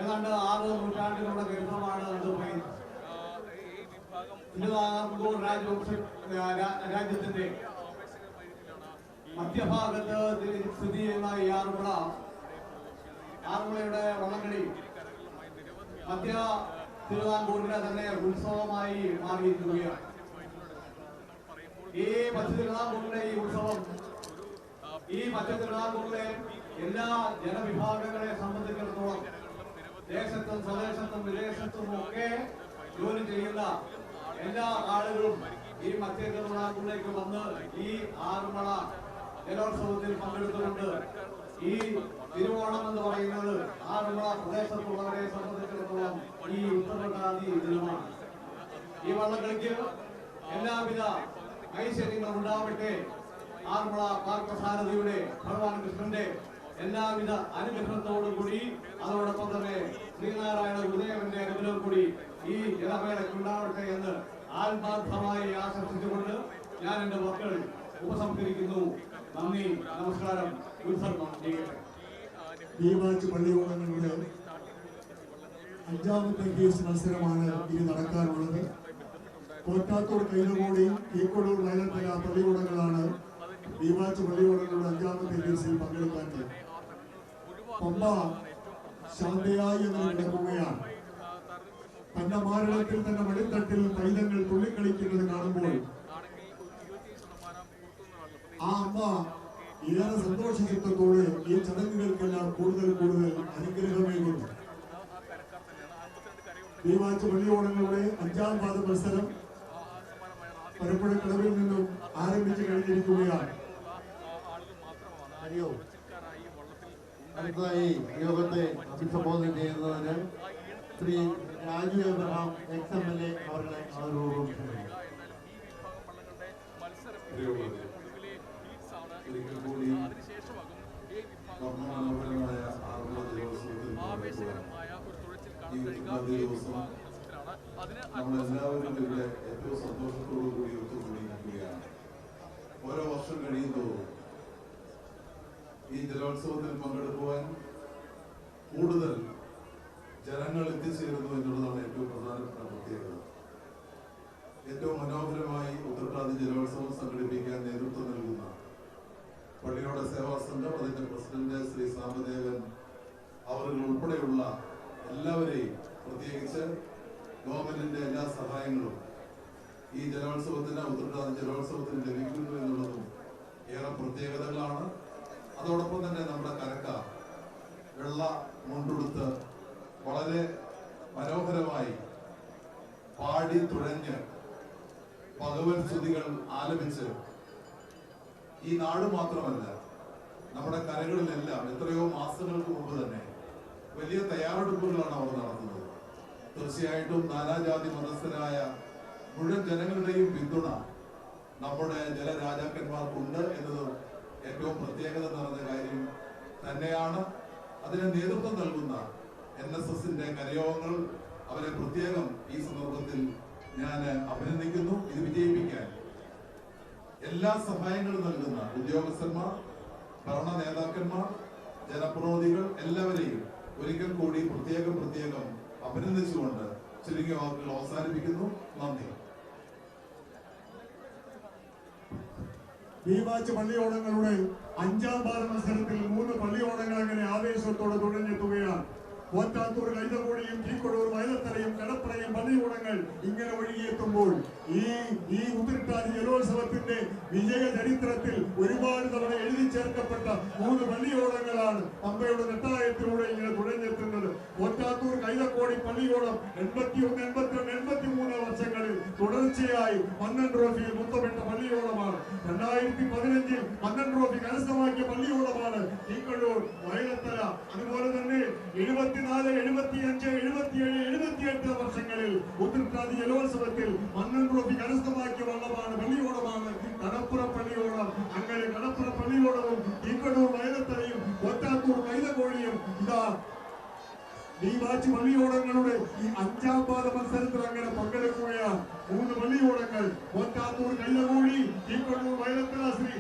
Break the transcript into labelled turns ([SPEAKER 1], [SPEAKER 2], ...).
[SPEAKER 1] ഏതാണ്ട് 6 നൂറ്റാണ്ടുകളുടെ ചരിത്രമാണ് പോയി. തിരുവിതാംകൂർ രാജ്യത്തിന്റെ മധ്യഭാഗത്ത് സ്ഥിതി ചെയ്യുന്ന ഈ ആറന്മുളയുടെ വള്ളംകളി മധ്യ തിരുവിതാംകൂറിന്റെ തന്നെ ഉത്സവമായി മാറിയിരിക്കുകയാണ്. ഈ മധ്യ തിരുവിതാംകൂറിന്റെ ഈ ഉത്സവം ഈ മധ്യ തിരുവിതാംകൂറിലെ എല്ലാ ജനവിഭാഗങ്ങളെ സംബന്ധിച്ചിടത്തോളം ദേശത്തും സ്വദേശത്തും വിദേശത്തും ഒക്കെ ജോലി ചെയ്യുന്ന എല്ലാ ആളുകളും ഈ മധ്യ തിരുവിതാംകൂറിലേക്ക് വന്ന് ഈ ആറന്മുള ജലോത്സവത്തിൽ പങ്കെടുത്തുകൊണ്ട് ഈ തിരുവോണം എന്ന് പറയുന്നത് ആറന്മുള പ്രദേശത്തുള്ളവരെ സംബന്ധിച്ചിടത്തോളം ഈ ഉത്തരവാദി ദിനമാണ്. ഈ വള്ളംകളിക്ക് എല്ലാവിധ ഐശ്വര്യങ്ങളും ഉണ്ടാവട്ടെ. ആറന്മുള പാർത്ഥസാരഥിയുടെ ഭഗവാൻ കൃഷ്ണന്റെ എല്ലാവിധ അനുഗ്രഹത്തോടുകൂടി അതോടൊപ്പം തന്നെ ശ്രീനാരായണ ഗുരുദേവന്റെ അനുഗ്രഹം കൂടി ഈ ജലമേളയ്ക്ക് ഉണ്ടാവട്ടെ എന്ന് ആത്മാർത്ഥമായി ആശംസിച്ചുകൊണ്ട് ഞാൻ എന്റെ മക്കൾ ഉപസംഹരിക്കുന്നു. നന്ദി, നമസ്കാരം. ഉത്സവം ചെയ്യട്ടെ.
[SPEAKER 2] പള്ളിയോടങ്ങളുടെ 5ാമത്തെ കേസ് മത്സരമാണ് ഇനി നടക്കാറുള്ളത്. കോറ്റാത്തൂർ കൈതകോടി കീക്കൊടൂർ വയലത്തല പള്ളിയോടങ്ങളാണ് ദീപാച്ച് പള്ളിയോടങ്ങളുടെ 5ാമത്തെ കേസിൽ പങ്കെടുക്കാൻ പമ്പ ശാന്തയായി എന്ന് കിടക്കുകയാണ്. തന്റെ മാരണത്തിൽ തന്നെ മടിത്തട്ടിൽ പൈതങ്ങൾ തുള്ളിക്കളിക്കുന്നത് കാണുമ്പോൾ ആ അമ്മ ഏറെ സന്തോഷചിത്തത്തോടെ ഈ ചടങ്ങുകൾക്കെല്ലാം കൂടുതൽ അനുഗ്രഹമേകുന്നു. ദീപാച്ച് പള്ളിയോടങ്ങളുടെ 5ാം പാദ മത്സരം പരപ്പുഴക്കടവിൽ നിന്നും ആരംഭിച്ചു കഴിഞ്ഞിരിക്കുകയാണ്.
[SPEAKER 3] അടുത്തതായി യോഗത്തെ അഭിസംബോധന ചെയ്യുന്നതിന് ശ്രീ രാജു എബ്രഹാം XMLA അവരുടെ ആദരവോടും
[SPEAKER 4] നമ്മളെല്ലാവരും ഇവിടെ ഏറ്റവും സന്തോഷത്തോടു കൂടി ഒത്തുകൂടിയിരിക്കുകയാണ്. ഓരോ വർഷം കഴിയുമ്പോൾ ഈ ജലോത്സവത്തിൽ പങ്കെടുക്കുവാൻ കൂടുതൽ ജനങ്ങൾ എത്തിച്ചേരുന്നു എന്നുള്ളതാണ് ഏറ്റവും പ്രധാനപ്പെട്ട പ്രത്യേകത. ഏറ്റവും മനോഹരമായി ഉത്രട്ടാതി ജലോത്സവം സംഘടിപ്പിക്കാൻ നേതൃത്വം നൽകുന്ന പള്ളിയോട സേവാ സംഘം, അതിന്റെ പ്രസിഡന്റ് ശ്രീ സാമദേവൻ അവർ ഉൾപ്പെടെയുള്ള എല്ലാവരെയും, പ്രത്യേകിച്ച് ഗവൺമെന്റിന്റെ എല്ലാ സഹായങ്ങളും ഈ ജലോത്സവത്തിന് ഉത്രട്ടാതി ജലോത്സവത്തിന് ലഭിക്കുന്നു എന്നുള്ളതും ഏറെ പ്രത്യേകതകളാണ്. അതോടൊപ്പം തന്നെ നമ്മുടെ കരക്കാർ വെള്ള മുണ്ടുടുത്ത് വളരെ മനോഹരമായി പാടി തുഴഞ്ഞ് ഭഗവത് സ്തുതികൾ ആലപിച്ച് ഈ നാട് മാത്രമല്ല നമ്മുടെ കരകളിലെല്ലാം എത്രയോ മാസങ്ങൾക്ക് മുമ്പ് തന്നെ വലിയ തയ്യാറെടുപ്പുകളാണ് അവർ നടത്തുന്നത്. തീർച്ചയായിട്ടും നാനാജാതി മതസ്ഥരായ മുഴുവൻ ജനങ്ങളുടെയും പിന്തുണ നമ്മുടെ ജലരാജാക്കന്മാർക്കുണ്ട് എന്നതും ഏറ്റവും പ്രത്യേകത നിറഞ്ഞ കാര്യം തന്നെയാണ്. അതിന് നേതൃത്വം നൽകുന്ന NSSന്റെ കരയോഗങ്ങൾ, അവരെ പ്രത്യേകം ഈ സന്ദർഭത്തിൽ ഞാൻ അഭിനന്ദിക്കുന്നു. ഇത് വിജയിപ്പിക്കാൻ എല്ലാ സഹായങ്ങളും നൽകുന്ന ഉദ്യോഗസ്ഥന്മാർ, ഭരണ നേതാക്കന്മാർ, ജനപ്രതിനിധികൾ എല്ലാവരെയും ഒരിക്കൽ കൂടി പ്രത്യേകം അഭിനന്ദിച്ചുകൊണ്ട് ചുരുങ്ങിയ വാക്കുകൾ അവസാനിപ്പിക്കുന്നു. നന്ദി.
[SPEAKER 2] ദീപാച്ച് പള്ളിയോടങ്ങളുടെ 5ാം പാദ മത്സരത്തിൽ 3 പള്ളിയോടങ്ങൾ അങ്ങനെ ആവേശത്തോടെ തുഴഞ്ഞെത്തുകയാണ്. കോറ്റാത്തൂർ കൈതകോടിയും കീക്കൊടൂർ വയലത്തലയും കടപ്പുറയും പള്ളിയോടങ്ങൾ ഇങ്ങനെ ഒഴുകിയെത്തുമ്പോൾ ഈ ഉത്രട്ടാതി ജലോത്സവത്തിന്റെ വിജയ ചരിത്രത്തിൽ ഒരുപാട് തവണ എഴുതി ചേർക്കപ്പെട്ട 3 പള്ളിയോടങ്ങളാണ് പമ്പയുടെ നെട്ടായത്തിലൂടെ ഇങ്ങനെ തുഴഞ്ഞെത്തുന്നത്. കോറ്റാത്തൂർ കൈതക്കോടി പള്ളിയോടം 81, 82, 83 വർഷങ്ങളിൽ തുടർച്ചയായി മന്നൻ ട്രോഫിയിൽ മുത്തമിട്ട പള്ളിയോടമാണ്. 2015 മന്നൻ ട്രോഫി കരസ്ഥമാക്കിയ പള്ളിയോടമാണ് കീക്കൊടൂർ വയലത്തല. അതുപോലെ തന്നെ 74, 75, 77, 78 വർഷങ്ങളിൽ ഉത്രട്ടാതി ജലോത്സവത്തിൽ മന്നൻ ട്രോഫി കരസ്ഥമാക്കിയ വള്ളമാണ് പള്ളിയോടമാണ് കടപ്പുറ പള്ളിയോടം. അങ്ങനെ കടപ്പുറ പള്ളിയോടവും കീക്കൊടൂർ വയലത്തലയും കോറ്റാത്തൂർ കൈതകോടിയും ഇതാ ദീപാച്ച് പള്ളിയോടങ്ങളുടെ ഈ 5ാം പാദ മത്സരത്തിൽ അങ്ങനെ പങ്കെടുക്കുകയാണ്. 3 പള്ളിയോടങ്ങൾ കോറ്റാത്തൂർ കൈതകോടി കീക്കൊടൂർ വയലത്തല ശ്രീ